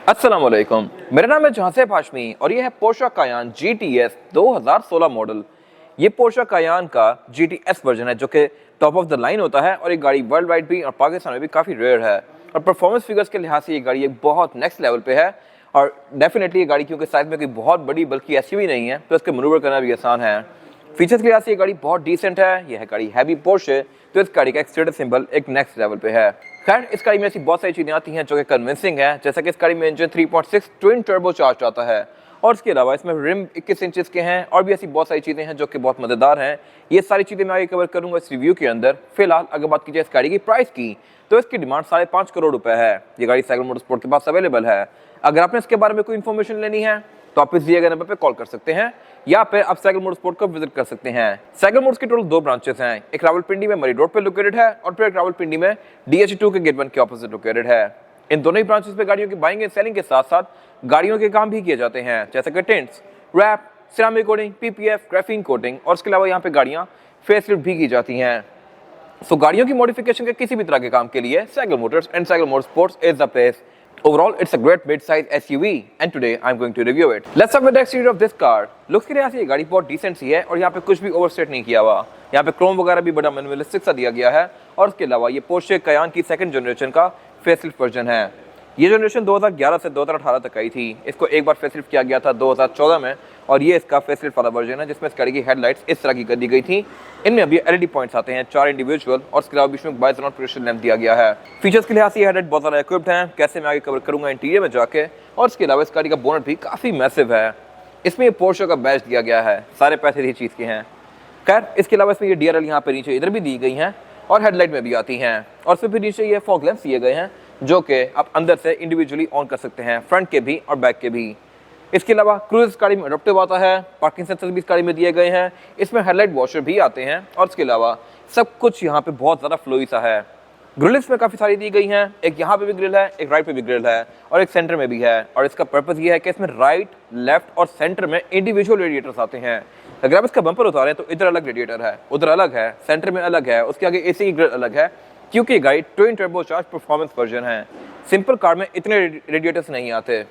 अस्सलाम वालेकुम, मेरा नाम है जहांसेब हाशमी और ये है पोर्शा कायान GTS 2016 मॉडल। ये पोर्शा कायान का GTS वर्जन है जो कि टॉप ऑफ द लाइन होता है और ये गाड़ी वर्ल्ड वाइड भी और पाकिस्तान में भी काफ़ी रेयर है और परफॉर्मेंस फिगर्स के लिहाज से ये गाड़ी एक बहुत नेक्स्ट लेवल पे है। और डेफिनेटली ये गाड़ी क्योंकि साइज में कोई बहुत बड़ी बल्कि SUV नहीं है तो इसके मनूवर करना भी आसान है। फीचर्स के लिहाज से ये गाड़ी बहुत डिसेंट है। यह है गाड़ी हैवी पोर्शे, तो इस गाड़ी का एक स्टेटस सिंबल एक नेक्स्ट लेवल पे है। खैर इस गाड़ी में ऐसी बहुत सारी चीज़ें आती हैं जो कि कन्विंसिंग है, जैसा कि इस गाड़ी में इंजन 3.6 ट्विन टर्बो चार्ज आता है और इसके अलावा इसमें रिम 21 इंचेस के हैं और भी ऐसी बहुत सारी चीज़ें हैं जो कि बहुत मज़ेदार हैं। ये सारी चीज़ें मैं आगे कवर करूंगा इस रिव्यू के अंदर। फिलहाल अगर बात की जाए इस गाड़ी की प्राइस की तो इसकी डिमांड 5.5 करोड़ रुपए है। ये गाड़ी साइकिल मोटरस्पोर्ट के पास अवेलेबल है। अगर आपने इसके बारे में कोई इन्फॉर्मेशन लेनी है तो आप इस दिए गए नंबर पर कॉल कर सकते हैं या फिर आप साइकिल मोटरस्पोर्ट को विजिट कर सकते हैं। साइकिल मोटर्स की टोटल 2 ब्रांचेस हैं, एक रावलपिंडी में मरी रोड पे लोकेटेड है और फिर एक रावलपिंडी में DH2 के गेट 1 के ऑपोजिट लोकेटेड है। इन दोनों ही ब्रांचेस पे गाड़ियों की बाइंग एंड सेलिंग के साथ साथ गाड़ियों के काम भी किए जाते हैं, जैसे कि tints, wrap, ceramic coating, PPF, graphene coating और इसके अलावा यहाँ पे गाड़ियाँ फेसलिफ्ट भी की जाती हैं। सो गाड़ियों की मॉडिफिकेशन के किसी भी तरह के काम के लिए cycle Motors and cycle motorsports is the place. Overall, it's a great mid-size SUV, and today I'm going to review it. Let's start with the exterior of this car. Looks के लिहाज से ये गाड़ी बहुत डिसेंट सी है और यहाँ पे कुछ भी ओवरस्टेट नहीं किया हुआ। यहाँ पे क्रोम वगैरह भी बड़ा मिनिमलिस्टिक सा दिया गया है और उसके अलावा ये पोर्शे कायान की सेकंड जनरेशन का फेसलिफ्ट वर्जन है। ये जनरेशन 2011 से 2018 तक आई थी। इसको एक बार फेसलिफ्ट किया गया था 2014 में और ये इसका फेसलिफ्ट वाला वर्जन है जिसमें इस गाड़ी की हेडलाइट्स इस तरह की कर दी गई थी। इनमें अभी LED पॉइंट्स आते हैं, 4 इंडिविजुअल और इसके अलावा बीच में बाइजोन प्रोजेक्शन लैंप दिया गया है। फीचर्स के लिहाज से ये हेडलाइट बहुत ज़्यादा इक्विप्ड हैं, कैसे मैं आगे कवर करूंगा इंटीरियर में जाके। और इसके अलावा इस गाड़ी का बोनट भी काफ़ी मैसिव है। इसमें ये पोर्शे का बैच दिया गया है, सारे पैसे इसी चीज़ के हैं। खैर इसके अलावा इसमें ये DRL यहाँ पे नीचे इधर भी दी गई हैं और हेडलाइट में भी आती हैं और फिर नीचे ये फॉग लैंप्स दिए गए हैं जो कि आप अंदर से इंडिविजुअली ऑन कर सकते हैं, फ्रंट के भी और बैक के भी। इसके अलावा क्रूज गाड़ी में अडॉप्टिव आता है, पार्किंग सेंसर भी इस गाड़ी में दिए गए हैं, इसमें हेडलाइट वॉशर भी आते हैं और इसके अलावा सब कुछ यहाँ पे बहुत ज़्यादा फ्लोई सा है। ग्रिल्स में काफ़ी सारी दी गई हैं, एक यहाँ पे भी ग्रिल है, एक राइट पे भी ग्रिल है और एक सेंटर में भी है। और इसका पर्पज़ ये है कि इसमें राइट, लेफ्ट और सेंटर में इंडिविजुअल रेडिएटर्स आते हैं। अगर आप इसका बम्पर उतारें तो इधर अलग रेडिएटर है, उधर अलग है, सेंटर में अलग है, उसके आगे AC की ग्रिल अलग है क्योंकि गाड़ी twin turbo charge performance version है। सिंपल कार में इतने रेडिएटर्स नहीं आते।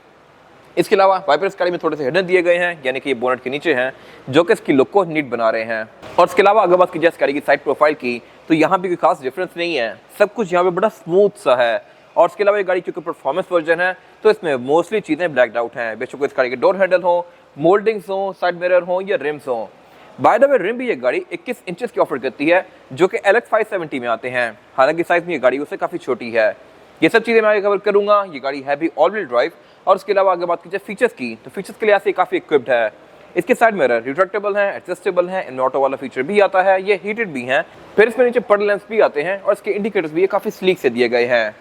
इसके अलावा वाइपर इस गाड़ी में थोड़े से हिडन दिए गए हैं, यानी कि ये बोनट के नीचे हैं जो कि इसकी लुक को नीट बना रहे हैं। और इसके अलावा अगर बात की जाए इस गाड़ी की साइड प्रोफाइल की तो यहाँ भी कोई खास डिफरेंस नहीं है, सब कुछ यहाँ पे बड़ा स्मूथ सा है। और इसके अलावा ये गाड़ी क्योंकि परफॉर्मेंस वर्जन है तो इसमें मोस्टली चीज़ें ब्लैक्ड आउट हैं, बेशक इस गाड़ी के डोर हैंडल हो, मोल्डिंग्स हो, साइड मिरर हो या रिम्स हो। बाय द वे रिम भी ये गाड़ी 21 इंचेस की ऑफर करती है जो कि LX 570 में आते हैं, हालांकि साइज में ये गाड़ी उससे काफ़ी छोटी है। ये सब चीज़ें मैं आगे कवर करूंगा। ये गाड़ी है भी ऑल व्हील ड्राइव और उसके अलावा अगर बात की जाए फीचर्स की तो फीचर्स के लिहाज से काफ़ी इक्विप्ड है। इसके साइड मिरर रिट्रैक्टेबल हैं, एडजस्टेबल हैं, इन्वर्टर वाला फीचर भी आता है, ये हीटेड भी हैं, फिर इसमें नीचे पड लैंप्स भी आते हैं और इसके इंडिकेटर्स भी ये काफ़ी स्लीक से दिए गए हैं।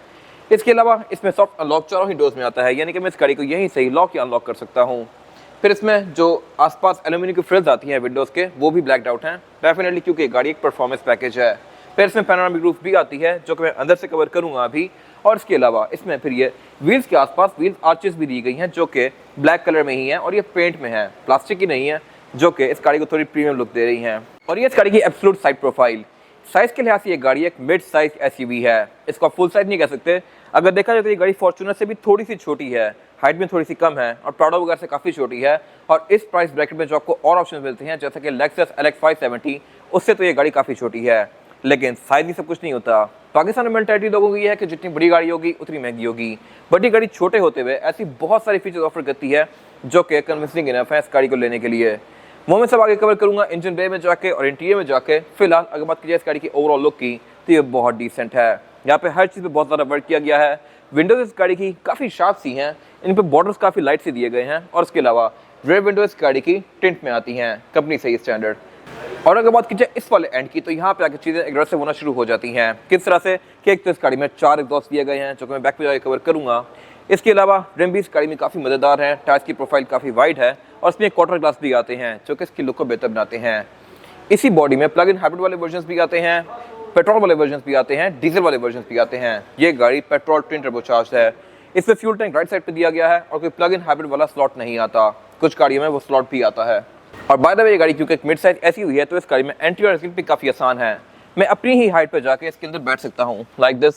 इसके अलावा इसमें सॉफ्ट अनलॉक चारों ही डोर्स में आता है, यानी कि मैं इस गाड़ी को यहीं से ही लॉक या अनलॉक कर सकता हूँ। फिर इसमें जो आसपास एल्यूमिनियम की फ्रिल्स आती हैं विंडोज़ के वो भी ब्लैक्ड आउट हैं डेफिनेटली क्योंकि गाड़ी एक परफॉर्मेंस पैकेज है। फिर इसमें पैनोरामिक रूफ भी आती है जो कि मैं अंदर से कवर करूंगा अभी। और इसके अलावा इसमें फिर ये व्हील्स के आसपास व्हील आर्चेस भी दी गई हैं जो कि ब्लैक कलर में ही है और ये पेंट में है, प्लास्टिक की नहीं है, जो कि इस गाड़ी को थोड़ी प्रीमियम लुक दे रही हैं। और ये इस गाड़ी की एब्सोल्यूट साइड प्रोफाइल साइज के लिहाज से ये गाड़ी एक मिड साइज SUV है, इसको फुल साइज नहीं कह सकते। अगर देखा जाए तो ये गाड़ी फॉर्च्यूनर से भी थोड़ी सी छोटी है, हाइट में थोड़ी सी कम है और प्राडो वगैरह से काफ़ी छोटी है। और इस प्राइस ब्रैकेट में जो आपको और ऑप्शन मिलते हैं जैसे कि लेक्सस LX 570, उससे तो ये गाड़ी काफ़ी छोटी है, लेकिन साइज ही सब कुछ नहीं होता। पाकिस्तान में मेंटालिटी लोगों की है कि जितनी बड़ी गाड़ी होगी उतनी महंगी होगी, बट ये गाड़ी छोटे होते हुए ऐसी बहुत सारी फीचर्स ऑफर करती है जो कि कन्विंसिंग इनफ है इस गाड़ी को लेने के लिए। वो मैं सब आगे कवर करूंगा इंजन बे में जाके और इंटीरियर में जाके। फिलहाल अगर बात की जाए इस गाड़ी की ओवरऑल लुक की तो ये बहुत डिसेंट है। यहाँ पे हर चीज़ पे बहुत ज़्यादा वर्क किया गया है। विंडोज इस गाड़ी की काफ़ी शार्प सी हैं, इन पे बॉर्डर्स काफ़ी लाइट से दिए गए हैं और इसके अलावा रेयर विंडोज इस गाड़ी की टिंट में आती हैं, कंपनी से ही स्टैंडर्ड। और अगर बात की जाए इस वाले एंड की तो यहाँ पे आके चीज़ें एग्रेसिव होना शुरू हो जाती हैं। किस तरह से कि एक तो इस गाड़ी में 4 एग्जॉस्ट दिए गए हैं जो कि मैं बैक पे जाके कवर करूँगा। इसके अलावा रिम भी इस गाड़ी में काफ़ी मज़ेदार है, टायर्स की प्रोफाइल काफ़ी वाइड है और इसमें क्वार्टर ग्लास भी आते हैं जो कि इसकी लुक को बेहतर बनाते हैं। इसी बॉडी में प्लग इन हाइब्रिड वाले वर्जन भी आते हैं, पेट्रोल वाले वर्जन भी आते हैं, डीजल वाले वर्जन भी आते हैं। ये गाड़ी पेट्रोल ट्विन टर्बो चार्ज है। इसमें फ्यूल टैंक राइट साइड पे दिया गया है और कोई प्लग इन हाइब्रिड वाला स्लॉट नहीं आता, कुछ गाड़ियों में वो स्लॉट भी आता है। और बाय द वे ये गाड़ी क्योंकि एक मिड साइज SUV है तो इस गाड़ी में एंट्री और एग्जिट भी काफ़ी आसान है। मैं अपनी ही हाइट पे जाके इसके अंदर बैठ सकता हूँ लाइक दिस।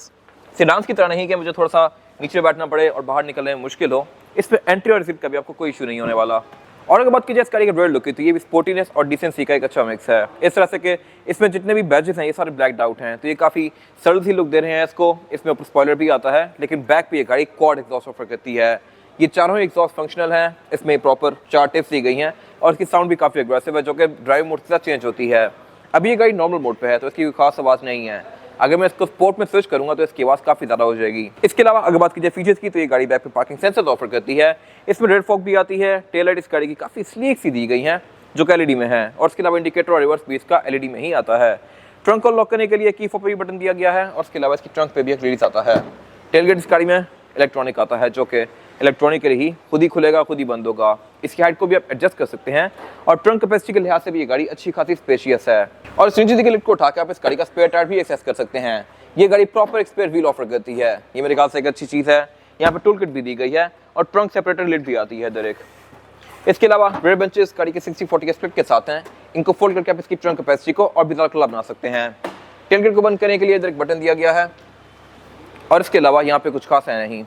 सेडान्स की तरह नहीं कि मुझे थोड़ा सा नीचे बैठना पड़े और बाहर निकलने में मुश्किल हो, इसमें एंट्री और एग्जिट का भी आपको कोई इशू नहीं होने वाला। और अगर बात की जाए इस गाड़ी के रियर लुक की, तो ये भी स्पोर्टीनेस और डिसेंसी का एक अच्छा मिक्स है। इस तरह से कि इसमें जितने भी बैजेस हैं ये सारे ब्लैक्ड आउट हैं, तो ये काफ़ी सरल सी लुक दे रहे हैं इसको। इसमें ऊपर स्पॉइलर भी आता है, लेकिन बैक पे ये गाड़ी क्वाड एग्जॉस्ट ऑफर करती है। ये चारों एग्जॉस्ट फंक्शनल हैं, इसमें प्रॉपर 4 टिप्स दी गई हैं और इसकी साउंड भी काफ़ी एग्रेसिव है, जो कि ड्राइव मोड के साथ चेंज होती है। अभी ये गाड़ी नॉर्मल मोड पे है, तो इसकी कोई खास आवाज़ नहीं है। अगर मैं इसको स्पोर्ट में स्विच करूंगा तो इसकी आवाज़ काफ़ी ज़्यादा हो जाएगी। इसके अलावा अगर बात कीजिए फीचर्स की, तो ये गाड़ी बैक पे पार्किंग सेंसर ऑफर करती है। इसमें रेड फॉग भी आती है। टेल लाइट इस गाड़ी की काफ़ी स्लीक सी दी गई है, जो कि एलईडी में है, और इसके अलावा इंडिकेटर और रिवर्स भी इसका एलईडी में ही आता है। ट्रंक को लॉक करने के लिए की फॉर पे भी बटन दिया गया है, और इसके अलावा इसकी ट्रंक पे भी एक रिलीज आता है। टेलगेट इस गाड़ी में इलेक्ट्रॉनिक आता है, जो कि इलेक्ट्रॉनिकली ही खुद ही खुलेगा, खुद ही बंद होगा। इसकी हाइट को भी आप एडजस्ट कर सकते हैं, और ट्रंक कैपेसिटी के लिहाज से भी ये गाड़ी अच्छी खासी स्पेशियस है। और इस नीचे की लिफ्ट को उठा के आप इस गाड़ी का स्पेयर टायर भी एक्सेस कर सकते हैं। ये गाड़ी प्रॉपर एक स्पेयर व्हील ऑफर करती है, ये मेरे ख्याल से एक अच्छी चीज़ है। यहाँ पे टूल किट भी दी गई है और ट्रंक सेपरेटर लिड भी आती है इधर एक। इसके अलावा रेयर बेंचेस गाड़ी के 60-40 के स्प्लिट के साथ हैं। इनको फोल्ड करके आप इसकी ट्रंक कैपेसिटी को और भी ज़्यादा खुला बना सकते हैं। टेलगेट को बंद करने के लिए इधर एक बटन दिया गया है, और इसके अलावा यहाँ पे कुछ खास है नहीं।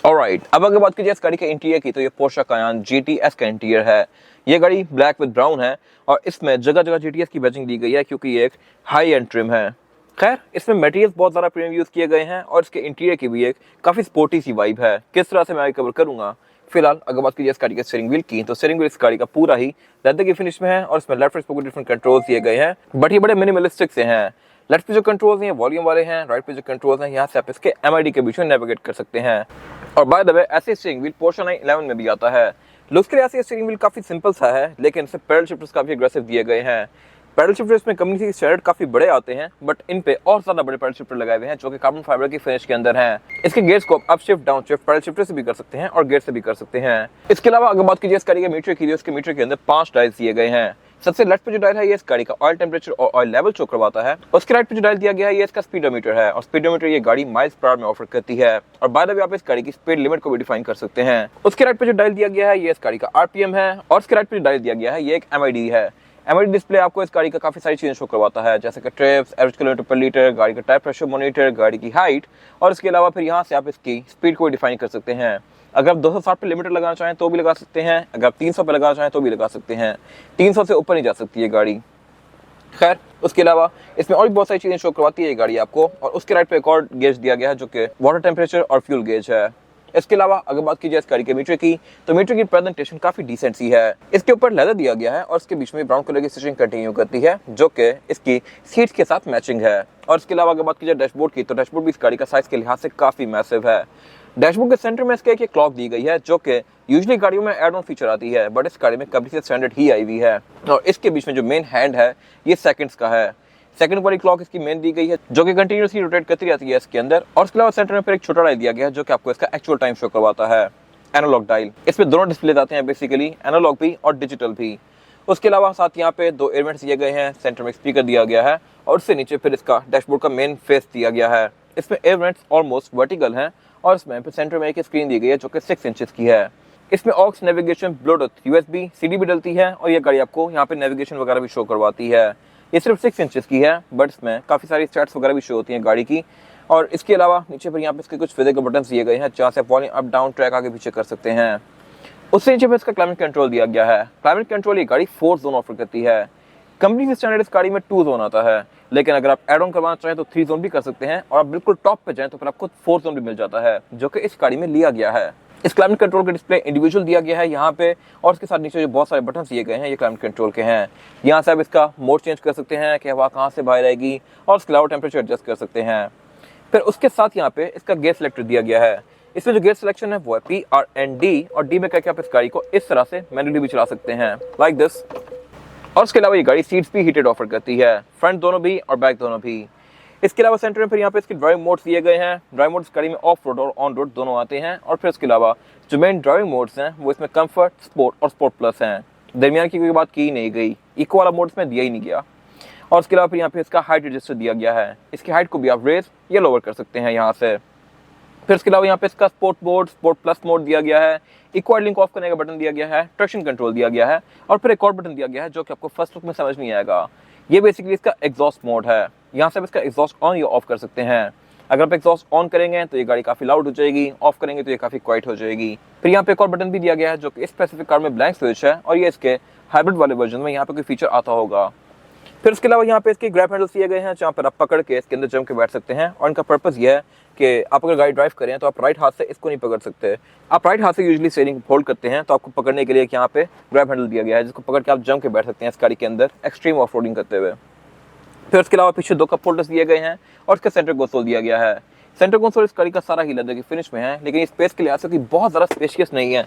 ऑलराइट, अब अगर बात कीजिए इस गाड़ी के इंटीरियर की, तो ये पोर्शा कायान GTS का इंटीरियर है। ये गाड़ी ब्लैक विद ब्राउन है, और इसमें जगह जगह GTS की बैजिंग दी गई है, क्योंकि ये एक हाई एंड ट्रिम है। खैर, इसमें मटेरियल्स बहुत ज़्यादा प्रीमियम यूज़ किए गए हैं, और इसके इंटीरियर की भी एक काफ़ी स्पोर्टी सी वाइब है। किस तरह से मैं कवर करूँगा। फिलहाल अगर बात कीजिए इस गाड़ी के स्टीयरिंग व्हील की, तो स्टीयरिंग व्हील इस गाड़ी का पूरा ही लेदर की फिनिश में है, और इसमें लेफ्ट राइट पे डिफरेंट कंट्रोल्स दिए गए हैं, बट ये बड़े मिनिमलिस्टिक से हैं। लेफ्ट पे जो कंट्रोल्स हैं वॉल्यूम वाले हैं, राइट पे जो कंट्रोल्स हैं यहाँ से आप इसके MID के बीच में नेविगेट कर सकते हैं। और बाय द वे, ऐसे स्टीयरिंग व्हील पोर्शा 911 में भी आता है। लुक्स के लिए ऐसे स्टीयरिंग व्हील काफ़ी सिंपल सा है, लेकिन इससे पैडल शिफ्टर्स काफ़ी अग्रेसिव दिए गए हैं। पैडल शिफ्टर्स में कंपनी के स्टैंडर्ड काफ़ी बड़े आते हैं, बट इन पे और ज़्यादा बड़े पैडल शिफ्टर लगाए हुए हैं, जो कि कार्बन फाइबर की फिनिश के अंदर हैं। इसके गेयर्स को up shift down shift pedal shifter से भी कर सकते हैं और गेयर से भी कर सकते हैं। इसके अलावा अगर बात कीजिए इस गाड़ी के मीटर की, उसके मीटर के अंदर 5 डायल्स दिए गए हैं। सबसे लेफ्ट पे जो डायल है ये इस गाड़ी का ऑयल टेम्परेचर और ऑयल लेवल शो करवाता है। उसके राइट पे जो डायल दिया गया है ये इसका स्पीडोमीटर है, और स्पीडोमीटर ये गाड़ी माइल्स पर आवर में ऑफर करती है। और बाय द वे, आप इस गाड़ी की स्पीड लिमिट को भी डिफाइन कर सकते हैं। उसके राइट पे जो डायल दिया गया है ये इस गाड़ी का RPM है, और उसके राइट पे जो डायल दिया गया है ये एक MID है। MID डिस्प्ले आपको इस गाड़ी का काफी सारी चीजें शो करवाता है, जैसे कि ट्रिप्स, एवरेज किलोमीटर पर लीटर, गाड़ी का टायर प्रेशर मॉनिटर, गाड़ी की हाइट, और इसके अलावा फिर यहाँ से आप इसकी स्पीड को डिफाइन कर सकते हैं। अगर आप 260 पे लिमिटर लगाना चाहें तो भी लगा सकते हैं, अगर आप 300 पे लगाना चाहें तो भी लगा सकते हैं। 300 से ऊपर नहीं जा सकती है गाड़ी। खैर, उसके अलावा इसमें और भी बहुत सारी चीजें शो करवाती है ये गाड़ी आपको। और उसके राइट पे एक और गेज दिया गया है, जो कि वाटर टेम्परेचर और फ्यूल गेज है। इसके अलावा अगर बात की जाए इस गाड़ी के मीटर की, तो मीटर की प्रेजेंटेशन काफी डिसेंट सी है। इसके ऊपर लेदर दिया गया है, और इसके बीच में ब्राउन कलर की स्टिचिंग कंटिन्यू करती है, जो कि इसकी सीट्स के साथ मैचिंग है। और इसके अलावा अगर बात की जाए डैशबोर्ड की, तो डैशबोर्ड भी इस गाड़ी का साइज के लिहाज से काफी मैसिव है। डैशबोर्ड के सेंटर में इसके एक क्लॉक दी गई है, जो कि यूजुअली गाड़ियों में एड ऑन फीचर आती है, बट इस गाड़ी में कभी से स्टैंडर्ड ही आई हुई है। और इसके बीच में जो मेन हैंड है ये सेकंड्स का है। सेकंड वाली क्लॉक इसकी मेन दी गई है, जो कि कंटिन्यूसली रोटेट करती रहती है इसके अंदर। और इसके अलावा सेंटर में फिर एक छोटा डायल दिया गया है, जो कि आपको इसका एक्चुअल टाइम शो करवाता है। एनालॉग डायल, इसमें दोनों डिस्प्ले आते हैं बेसिकली, एनालॉग भी और डिजिटल भी। उसके अलावा साथ यहाँ पे 2 एयर वेंट्स दिए गए हैं, सेंटर में स्पीकर दिया गया है, और उससे नीचे फिर इसका डैशबोर्ड का मेन फेस दिया गया है। इसमें एयर वेंट्स ऑलमोस्ट वर्टिकल हैं, और इसमें फिर सेंटर में एक स्क्रीन दी गई है, जो कि 6 इंचेस की है। इसमें aux, navigation, Bluetooth, USB, CD भी डलती है, और ये गाड़ी आपको यहाँ पे नेविगेशन वगैरह भी शो करवाती है। ये सिर्फ 6 इंचेस की है, बट इसमें काफ़ी सारी स्टैट्स वगैरह भी शो होती हैं गाड़ी की। और इसके अलावा नीचे पर यहाँ पे इसके कुछ फिजिकल बटन दिए गए हैं, जहाँ से वॉल्यूम अप डाउन ट्रैक आगे पीछे कर सकते हैं। उससे नीचे पर इसका क्लाइमेट कंट्रोल दिया गया है। क्लाइमेट कंट्रोल ये गाड़ी 4 जोन ऑफर करती है। कंपनी के स्टैंडर्ड इस गाड़ी में 2 जोन आता है, लेकिन अगर आप एड ऑन करवाना चाहें तो 3 जोन भी कर सकते हैं, और आप बिल्कुल टॉप पे जाएं तो फिर आपको 4 जोन भी मिल जाता है, जो कि इस गाड़ी में लिया गया है। इस क्लाइमेट कंट्रोल का डिस्प्ले इंडिविजुअल दिया गया है यहाँ पे, और इसके साथ नीचे जो बहुत सारे बटन दिए गए हैं ये क्लाइमेट कंट्रोल के हैं। यहाँ से आप इसका मोड चेंज कर सकते हैं कि हवा कहाँ से बाहर आएगी, और इसके अलावा टेम्परेचर एडजस्ट कर सकते हैं। फिर उसके साथ यहाँ पे इसका गेयर सिलेक्टर दिया गया है। इसमें जो गेयर सिलेक्शन है वो है P, R and D, और D में करके आप इस गाड़ी को इस तरह से मैनुअली भी चला सकते हैं, लाइक दिस। और इसके अलावा ये गाड़ी सीट्स भी हीटेड ऑफर करती है, फ्रंट दोनों भी और बैक दोनों भी। इसके अलावा सेंटर में फिर यहाँ पे इसके ड्राइविंग मोड्स दिए गए हैं। ड्राइविंग मोड्स गाड़ी में ऑफ रोड और ऑन रोड दोनों आते हैं। और फिर इसके अलावा जो मेन ड्राइविंग मोड्स हैं वो इसमें कंफर्ट, स्पोर्ट और स्पोर्ट प्लस हैं। दरमियान की कोई बात की नहीं गई, इको वाला मोड्स में दिया ही नहीं गया। और इसके अलावा फिर यहाँ पे इसका हाइट रजिस्टर दिया गया है। इसकी हाइट को भी आप रेज या लोअर कर सकते हैं यहाँ से। फिर इसके अलावा यहाँ पे इसका sport mode, sport plus mode दिया गया है। इको लिंक ऑफ करने का बटन दिया गया है, ट्रैक्शन कंट्रोल दिया गया है, और फिर एक और बटन दिया गया है जो कि आपको फर्स्ट लुक में समझ नहीं आएगा। ये बेसिकली इसका एग्जॉस्ट मोड है। यहाँ से आप इसका एग्जॉस्ट ऑन या ऑफ कर सकते हैं। अगर आप एग्जॉस्ट ऑन करेंगे तो ये गाड़ी काफी लाउड हो जाएगी, ऑफ करेंगे तो ये काफी क्वाइट हो जाएगी। फिर यहाँ पे एक और बटन भी दिया गया है जो कि स्पेसिफिक कार में ब्लैंक स्विच है और ये इसके हाइब्रिड वाले वर्जन में यहाँ पे कोई फीचर आता होगा। फिर उसके अलावा यहाँ पे इसके ग्रैब हैंडल्स दिए गए हैं जहाँ पर आप पकड़ के इसके अंदर जम के बैठ सकते हैं और इनका पर्पस ये है कि आप अगर गाड़ी ड्राइव करें तो आप राइट हाथ से इसको नहीं पकड़ सकते। आप राइट हाथ से यूजुअली स्टीयरिंग होल्ड करते हैं तो आपको पकड़ने के लिए यहाँ पे ग्रैब हैंडल दिया गया है जिसको पकड़ के आप जम के बैठ सकते हैं इस गाड़ी के अंदर एक्सट्रीम ऑफ रोडिंग करते हुए। फिर उसके अलावा पीछे 2 कप होल्डर्स दिए गए हैं और इसका सेंटर कंसोल दिया गया है। सेंटर कंसोल इस गाड़ी का सारा ही लेदर की फिनिश में है, लेकिन स्पेस के लिहाज से बहुत ज़्यादा स्पेशियस नहीं है।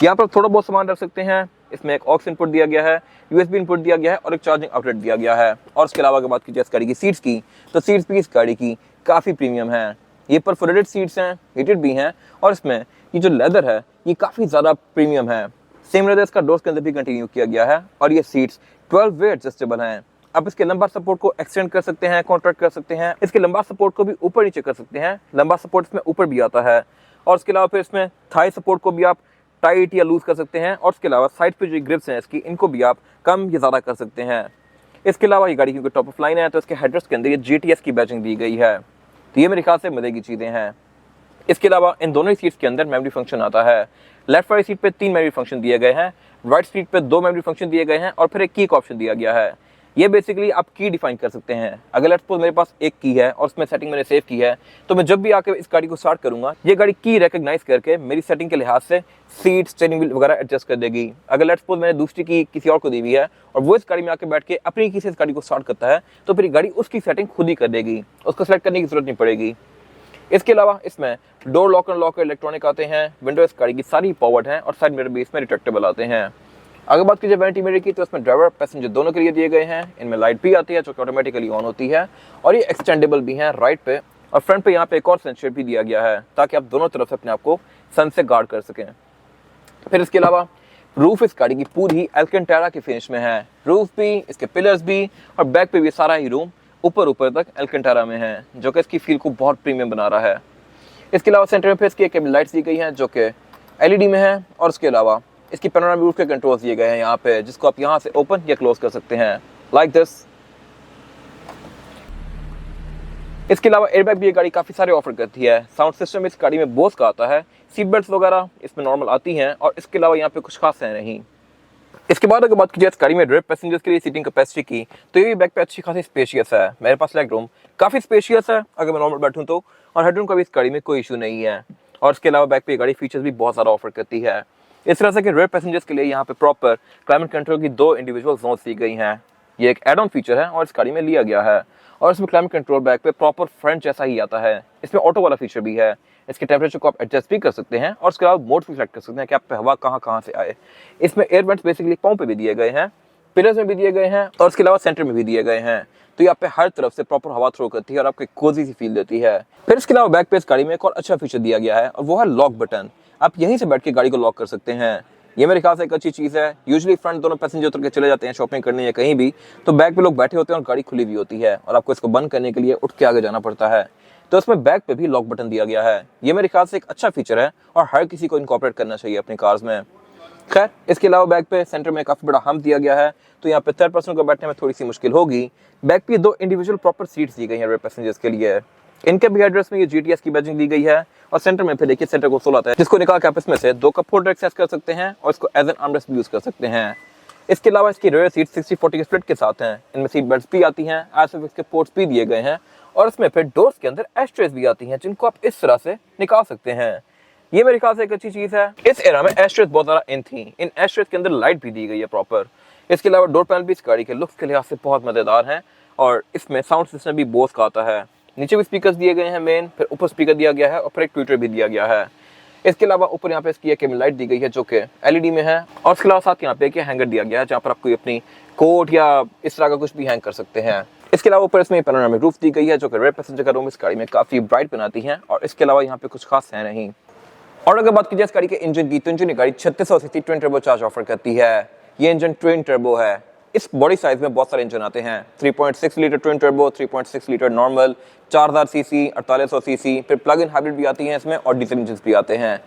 यहाँ पर थोड़ा बहुत सामान रख सकते हैं। इसमें एक ऑक्स इनपुट दिया गया है, यूएसबी इनपुट दिया गया है और एक चार्जिंग आउटलेट दिया गया है। और उसके अलावा अगर बात की जाए इस गाड़ी की सीट्स की, तो सीट्स भी इस गाड़ी की काफ़ी प्रीमियम है। ये परफोरेटेड सीट्स हैं, हीटेड भी हैं और इसमें ये जो लेदर है ये काफ़ी ज़्यादा प्रीमियम है। सेम लेदर इसका डोर्स के अंदर भी कंटिन्यू किया गया है और ये सीट्स 12 वे एडजस्टेबल हैं। आप इसके लंबा सपोर्ट को एक्सटेंड कर सकते हैं, कॉन्ट्रैक्ट कर सकते हैं। इसके लंबा सपोर्ट को भी ऊपर नीचे कर सकते हैं। लंबा सपोर्ट इसमें ऊपर भी आता है और उसके अलावा फिर इसमें थाई सपोर्ट को भी आप टाइट या लूज कर सकते हैं और उसके अलावा साइड पे जो ग्रिप्स हैं इसकी इनको भी आप कम या ज़्यादा कर सकते हैं। इसके अलावा ये गाड़ी क्योंकि टॉप ऑफ लाइन है तो इसके हेडरेस्ट के अंदर ये GTS की बैजिंग दी गई है, तो ये मेरे ख्याल से मजे की चीज़ें हैं। इसके अलावा इन दोनों ही सीट्स के अंदर मेमोरी फंक्शन आता है। लेफ्ट वाली सीट पे 3 मेमोरी फंक्शन दिए गए हैं, राइट सीट पे 2 मेमोरी फंक्शन दिए गए हैं और फिर एक की का ऑप्शन दिया गया है। ये बेसिकली आप की डिफाइन कर सकते हैं। अगर लेट्स सपोज मेरे पास एक की है और उसमें सेटिंग मैंने सेव की है तो मैं जब भी आके इस गाड़ी को स्टार्ट करूंगा ये गाड़ी की रिकॉग्नाइज करके मेरी सेटिंग के लिहाज से सीट, स्टीयरिंग व्हील वगैरह एडजस्ट कर देगी। अगर लेट्स सपोज मैंने दूसरी की किसी और को दी हुई है और वो इस गाड़ी में आके बैठ के अपनी की से इस गाड़ी को स्टार्ट करता है तो फिर गाड़ी उसकी सेटिंग खुद ही कर देगी, उसको सेलेक्ट करने की जरूरत नहीं पड़ेगी। इसके अलावा इसमें door lock and locker electronic आते हैं, विंडो इस गाड़ी की सारी पावर्ड हैं और साइड मिरर भी इसमें रिट्रैक्टेबल आते हैं। अगर बात कीजिए वैनिटी मिरर की तो इसमें ड्राइवर पैसेंजर दोनों के लिए दिए गए हैं। इनमें लाइट भी आती है जो कि ऑटोमेटिकली ऑन होती है और ये एक्सटेंडेबल भी हैं राइट पे और फ्रंट पे यहाँ पे एक और सनशेड भी दिया गया है ताकि आप दोनों तरफ से अपने आप को सन से गार्ड कर सकें। फिर इसके अलावा रूफ इस गाड़ी की पूरी एल्केंटारा की फिनिश में है। रूफ भी, इसके पिलर्स भी और बैक पे भी सारा ही रूम ऊपर तक एल्केंटारा में है जो कि इसकी फील को बहुत प्रीमियम बना रहा है। इसके अलावा सेंटर में फिर इसकी केबल लाइट्स दी गई हैं जो कि LED में है और उसके अलावा इसकी पैनोरामिक रूफ के कंट्रोल्स दिए गए हैं यहाँ पे जिसको आप यहाँ से ओपन या क्लोज कर सकते हैं लाइक दिस। इसके अलावा एयरबैग भी ये गाड़ी काफ़ी सारे ऑफर करती है। साउंड सिस्टम इस गाड़ी में बोस का आता है, सीट बेल्ट वगैरह इसमें नॉर्मल आती हैं और इसके अलावा यहाँ पे कुछ खास है नहीं। इसके बाद अगर बात की जाए इस गाड़ी में रेयर पैसेंजर्स के लिए सीटिंग कैपेसिटी की तो ये बैक पे अच्छी खासी स्पेशियस है। मेरे पास लेग रूम काफ़ी स्पेशियस है अगर मैं नॉर्मल बैठूँ तो, और हेडरूम का भी इस गाड़ी में कोई इशू नहीं है। और इसके अलावा बैक पे गाड़ी फीचर्स भी बहुत ज़्यादा ऑफर करती है। इस तरह से कि रेयर पैसेंजर्स के लिए यहाँ पे प्रॉपर क्लाइमेट कंट्रोल की 2 इंडिविजुअल जोन्स दी गई हैं। ये एक एड ऑन फीचर है और इस गाड़ी में लिया गया है और इसमें क्लाइमेट कंट्रोल बैक पे प्रॉपर फ्रंट जैसा ही आता है। इसमें ऑटो वाला फीचर भी है, इसके टेम्परेचर को आप एडजस्ट भी कर सकते हैं और उसके अलावा मोड भी सिलेक्ट कर सकते हैं कि आप पे हवा कहाँ से आए। इसमें एयर वेंट्स बेसिकली पाँव पे भी दिए गए हैं, पिलर्स में भी दिए गए हैं और उसके अलावा सेंटर में भी दिए गए हैं, तो ये आप पे हर तरफ से प्रॉपर हवा थ्रो करती है और आपको कोजी सी फील देती है। फिर इसके अलावा बैक पे इस गाड़ी में एक और अच्छा फीचर दिया गया है और वो है लॉक बटन। आप यहीं से बैठ के गाड़ी को लॉक कर सकते हैं। ये मेरे ख्याल से एक अच्छी चीज़ है। यूजुअली फ्रंट दोनों पैसेंजर उतर के चले जाते हैं शॉपिंग करने या कहीं भी, तो बैक पे लोग बैठे होते हैं और गाड़ी खुली हुई होती है और आपको इसको बंद करने के लिए उठ के आगे जाना पड़ता है। तो इसमें बैक पे भी लॉक बटन दिया गया है। ये मेरे ख्याल से एक अच्छा फीचर है और हर किसी को इनकॉर्पोरेट करना चाहिए अपनी कार्स में। खैर, इसके अलावा बैक पे सेंटर में काफ़ी बड़ा हम्प दिया गया है, तो यहाँ पे थर्ड पर्सन को बैठने में थोड़ी सी मुश्किल होगी। बैक पे 2 इंडिविजुअल प्रॉपर सीट्स दी गई हैं रेयर पैसेंजर्स के लिए। इनके भी एड्रेस में ये GTS की बैजिंग दी गई है और सेंटर में फिर देखिए सेंटर कंसोल आता है जिसको निकाल के आप इसमें से 2 कप होल्डर एक्सेस कर सकते हैं और इसको एज एन आर्मरेस्ट भी यूज कर सकते हैं। इसके अलावा इसकी रेयर सीट 60-40 के स्प्लिट के साथ हैं। इनमें सीट बेल्ट्स भी आती हैं, ISOFIX के पोर्ट्स भी दिए गए हैं और इसमें फिर डोर्स के अंदर एस्ट्रेस भी आती हैं जिनको आप इस तरह से निकाल सकते हैं। ये मेरे ख्याल से एक अच्छी चीज़ है। इस एरा में एस्ट्रेस बहुत ज़्यादा इन थी। इन एस्ट्रेस के अंदर लाइट भी दी गई है प्रॉपर। इसके अलावा डोर पैनल भी इस गाड़ी के लुक्स के लिहाज से बहुत मज़ेदार हैं और इसमें साउंड सिस्टम भी बोस का आता है। नीचे भी स्पीकर्स दिए गए हैं मेन, फिर ऊपर स्पीकर दिया गया है और फिर एक ट्विटर भी दिया गया है। इसके अलावा ऊपर यहाँ पे इसकी एक लाइट दी गई है जो कि LED में है और इसके अलावा साथ यहाँ पे एक हैंगर दिया गया है जहाँ पर आप कोई अपनी कोट या इस तरह का कुछ भी हैंग कर सकते हैं। इसके अलावा ऊपर इसमें पैनोरामिक रूफ दी गई है जो कि रेयर पैसेंजर का रूम इस गाड़ी में काफ़ी ब्राइट बनाती है और इसके अलावा यहाँ पे कुछ खास है नहीं। और अगर बात की जाए इस गाड़ी के इंजन की तो इंजन गाड़ी 3600 CC twin turbo charge offer करती है। ये इंजन ट्विन टर्बो है। इस बॉडी साइज में बहुत सारे इंजन आते हैं। 3.6 litre twin turbo, 3.6 litre normal, 4000 CC, 4800 CC, फिर प्लग इन हाइब्रिड भी आती हैं इसमें और डीजल इंजन भी आते हैं।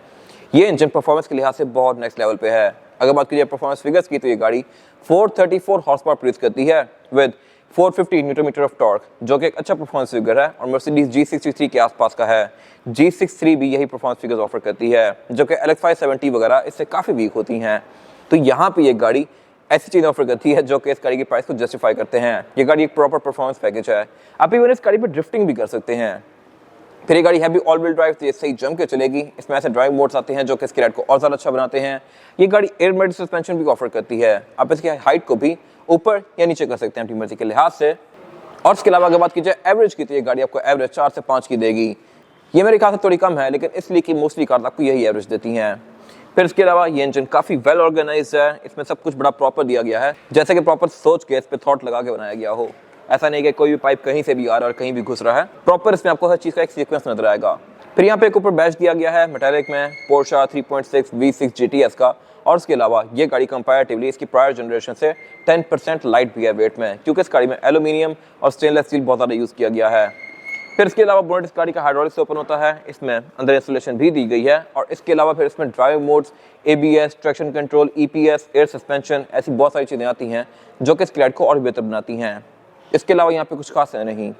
ये इंजन परफॉर्मेंस के लिहाज से बहुत नेक्स्ट लेवल पे है। अगर बात कीजिए परफॉर्मेंस फिगर्स की तो ये गाड़ी 434 हॉर्स पावर प्रोड्यूस करती है with 450 newton metre of torque, जो कि एक अच्छा परफॉर्मेंस फिगर है और मर्सिडीज G63 के आसपास का है। G63 भी यही परफॉर्मेंस फिगर्स ऑफर करती है, जो कि LX570 वगैरह इससे काफ़ी वीक होती हैं। तो यहाँ पे ये गाड़ी ऐसी चीज़ ऑफर करती है जो कि इस गाड़ी की प्राइस को जस्टिफाई करते हैं। ये गाड़ी एक प्रॉपर परफॉर्मेंस पैकेज है। आप इवन इस गाड़ी पर ड्रिफ्टिंग भी कर सकते हैं। फिर ये गाड़ी है भी ऑल व्हील ड्राइव, तो ये सही जम के चलेगी। इसमें ऐसे ड्राइव मोड्स आते हैं जो कि इसकी राइड को और ज़्यादा अच्छा बनाते हैं। ये गाड़ी एयर मेड सस्पेंशन भी ऑफर करती है। आप इसकी हाइट को भी ऊपर या नीचे कर सकते हैं अपनी मर्जी के लिहाज से। और इसके अलावा अगर बात की जाए एवरेज की, तो ये गाड़ी आपको एवरेज 4 से 5 की देगी। ये मेरे ख्याल से थोड़ी कम है, लेकिन इसलिए कि मोस्टली कार आपको यही एवरेज देती हैं। फिर इसके अलावा ये इंजन काफ़ी वेल ऑर्गेनाइज्ड है। इसमें सब कुछ बड़ा प्रॉपर दिया गया है, जैसे कि प्रॉपर सोच के इस पर थॉट लगा के बनाया गया हो। ऐसा नहीं कि कोई भी पाइप कहीं से भी आ रहा है और कहीं भी घुस रहा है। प्रॉपर इसमें आपको हर चीज़ का एक सीक्वेंस नजर आएगा। फिर यहाँ पे एक ऊपर बैच दिया गया है मेटालिक में पोर्शा 3.6 V6 GTS का। और उसके अलावा ये गाड़ी कंपैरेटिवली इसकी प्रायर जनरेशन से 10% लाइट भी है वेट में, क्योंकि इस गाड़ी में एल्यूमिनियम और स्टेनलेस स्टील बहुत ज़्यादा यूज़ किया गया है। फिर इसके अलावा बोनेट इस गाड़ी का हाइड्रोलिक से ओपन होता है। इसमें अंदर इंस्टॉलेशन भी दी गई है। और इसके अलावा फिर इसमें drive modes, ABS, traction control, EPS, air suspension, ऐसी बहुत सारी चीज़ें आती हैं जो कि इस राइड को और बेहतर बनाती हैं। इसके अलावा यहाँ पे कुछ खास है नहीं।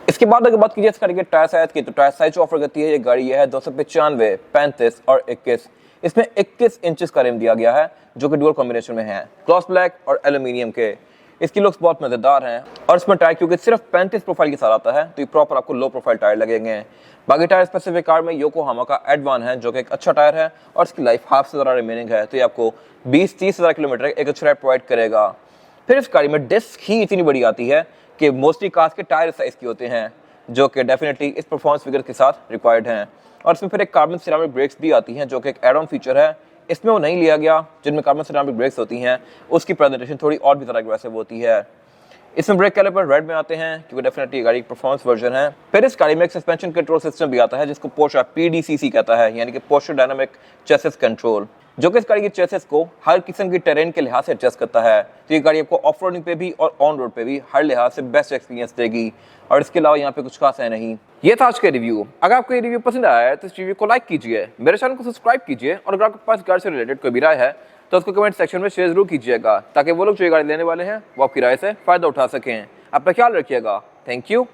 इसके बाद अगर बात कीजिए इस गाड़ी के टायर साइज की, तो टायर साइज जो ऑफर करती है ये गाड़ी है 295, 35 और 21। इसमें 21 इंचेस का रिम दिया गया है, जो कि डुअल कॉम्बिनेशन में है, ग्लॉस ब्लैक और एल्यूमिनियम के। इसकी लुक्स बहुत मजेदार हैं। और इसमें टायर क्योंकि सिर्फ 35 प्रोफाइल के साथ आता है, तो ये प्रॉपर आपको लो प्रोफाइल टायर लगेंगे। बाकी टायर स्पेसिफिक कार में योकोहामा का एडवान है, जो कि एक अच्छा टायर है और इसकी लाइफ हाफ से ज़्यादा रिमेनिंग है, तो ये आपको 20-30 हज़ार किलोमीटर एक अच्छा राइड प्रोवाइड करेगा। फिर इस गाड़ी में डिस्क ही इतनी बड़ी आती है कि मोस्टली कार्स के टायर साइज की होते हैं, जो कि डेफिनेटली इस परफॉर्मेंस फिगर के साथ रिक्वायर्ड हैं। और इसमें फिर एक कार्बन सिरामिक ब्रेक्स भी आती हैं, जो कि एक एड ऑन फीचर है। इसमें वो नहीं लिया गया, जिनमें कार्बन सिरामिक ब्रेक्स होती हैं उसकी प्रेजेंटेशन थोड़ी और भी ज़्यादा एग्रेसिव होती है। इसमें ब्रेक कैलिपर रेड में आते हैं, क्योंकि डेफिनेटली गाड़ी परफॉर्मेंस वर्जन है। फिर इस गाड़ी में एक सस्पेंशन कंट्रोल सिस्टम भी आता है, जिसको पोर्शा PDCC कहता है, यानी कि पोस्चर डायनामिक चेसिस कंट्रोल, जो कि इस गाड़ी की चेसिस को हर किस्म की टेरेन के लिहाज से एडजस्ट करता है। तो ये गाड़ी आपको ऑफ रोडिंग पे भी और ऑन रोड पे भी हर लिहाज से बेस्ट एक्सपीरियंस देगी। और इसके अलावा यहाँ पे कुछ खास है नहीं। ये था आज का रिव्यू। अगर आपको ये रिव्यू पसंद आया है तो इस रिव्यू को लाइक कीजिए, मेरे चैनल को सब्सक्राइब कीजिए, और अगर आपके पास गाड़ी से रिलेटेड कोई भी राय है तो उसको कमेंट सेक्शन में शेयर जरूर कीजिएगा, ताकि वो लोग जो ये गाड़ी लेने वाले हैं वो आपकी राय से फायदा उठा सकें। अपना ख्याल रखिएगा। Thank you.